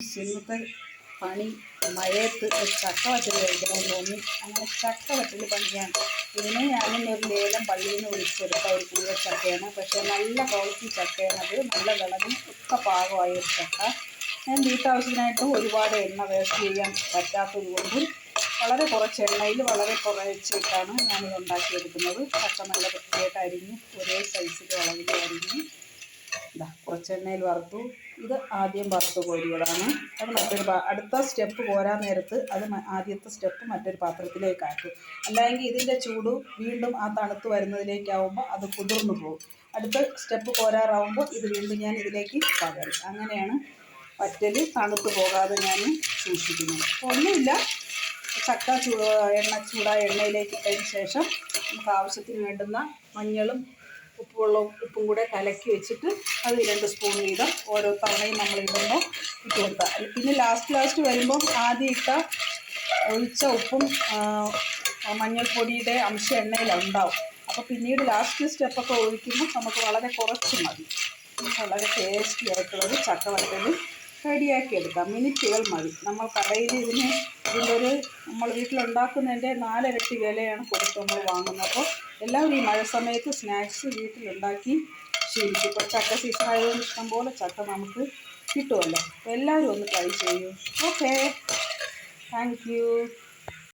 ഇന്നത്തെ പണി മഴയത്ത് ഒരു ചക്ക വറ്റൽ കഴിക്കണമെന്ന് തോന്നി. അങ്ങനെ ചക്ക വറ്റൽ പണിയാണ്. ഇതിന് ഞാനിന്നൊരു ലേലം പള്ളിയിൽ നിന്ന് വിളിച്ചെടുത്ത ഒരു പൂവ ചക്കയാണ്. പക്ഷേ നല്ല ക്വാളിറ്റി ചക്കയാണ്. അത് നല്ല വിളഞ്ഞ് ഒക്കെ പാകമായ ഒരു ചക്ക. ഞാൻ വീട്ടാവശ്യത്തിനായിട്ട് ഒരുപാട് എണ്ണ വേസ്റ്റ് ചെയ്യാൻ പറ്റാത്തത് കൊണ്ടും വളരെ കുറച്ച് എണ്ണയിൽ വളരെ കുറച്ചിട്ടാണ് ഞാനിത് ഉണ്ടാക്കിയെടുക്കുന്നത്. ചക്ക നല്ല വൃത്തിയായിട്ട് അരിഞ്ഞ് ഒരേ സൈസിൽ അളവിൽ അരിഞ്ഞ് കുറച്ച് എണ്ണയിൽ വറുത്തു. ഇത് ആദ്യം വറുത്ത് കോരിയതാണ്. അത് അടുത്ത സ്റ്റെപ്പ് കോരാൻ നേരത്ത് അത് ആദ്യത്തെ സ്റ്റെപ്പ് മറ്റൊരു പാത്രത്തിലേക്ക് ആക്കും. അല്ലെങ്കിൽ ഇതിൻ്റെ ചൂട് വീണ്ടും ആ തണുത്ത് വരുന്നതിലേക്കാവുമ്പോൾ അത് കുതിർന്നു പോകും. അടുത്ത സ്റ്റെപ്പ് കോരാറാവുമ്പോൾ ഇത് വീണ്ടും ഞാൻ ഇതിലേക്ക് പകരും. അങ്ങനെയാണ് വറ്റൽ തണുത്ത് പോകാതെ ഞാൻ സൂക്ഷിക്കുന്നത്. ഒന്നുമില്ല, ചക്ക ചൂടായ എണ്ണയിലേക്ക് ഇട്ടതിന് ശേഷം നമുക്ക് ആവശ്യത്തിന് വേണ്ടുന്ന മഞ്ഞളും ഉപ്പും കൂടെ കലക്കി വെച്ചിട്ട് അത് 2 സ്പൂൺ വീതം ഓരോ തവണയും നമ്മൾ ഇടുമ്പോൾ ഇട്ട് കൊടുക്കുക. പിന്നെ ലാസ്റ്റ് വരുമ്പം ആദ്യം ഒഴിച്ച ഉപ്പും മഞ്ഞൾപ്പൊടിയുടെ അംശം എണ്ണയിലുണ്ടാവും. അപ്പോൾ പിന്നീട് ലാസ്റ്റ് സ്റ്റെപ്പൊക്കെ ഒഴിക്കുമ്പോൾ നമുക്ക് വളരെ കുറച്ച് മതി. വളരെ ടേസ്റ്റി ആയിട്ടുള്ളത് ചക്ക വറ്റൽ റെഡിയാക്കി എടുക്കാം. മിനിറ്റുകൾ മതി. നമ്മൾ കടയിൽ നമ്മൾ വീട്ടിലുണ്ടാക്കുന്നതിൻ്റെ 4 ഇരട്ടി വിലയാണ് കൊടുത്ത് നമ്മൾ വാങ്ങുന്നത്. അപ്പോൾ എല്ലാവരും ഈ മഴ സമയത്ത് സ്നാക്സ് വീട്ടിലുണ്ടാക്കി ശീലിക്കും. ഇപ്പോൾ ചക്ക സീസൺ ആയതുകൊണ്ട് ഇഷ്ടംപോലെ ചക്ക നമുക്ക് കിട്ടുമല്ലോ. എല്ലാവരും ഒന്ന് ട്രൈ ചെയ്യൂ. Okay, thank you.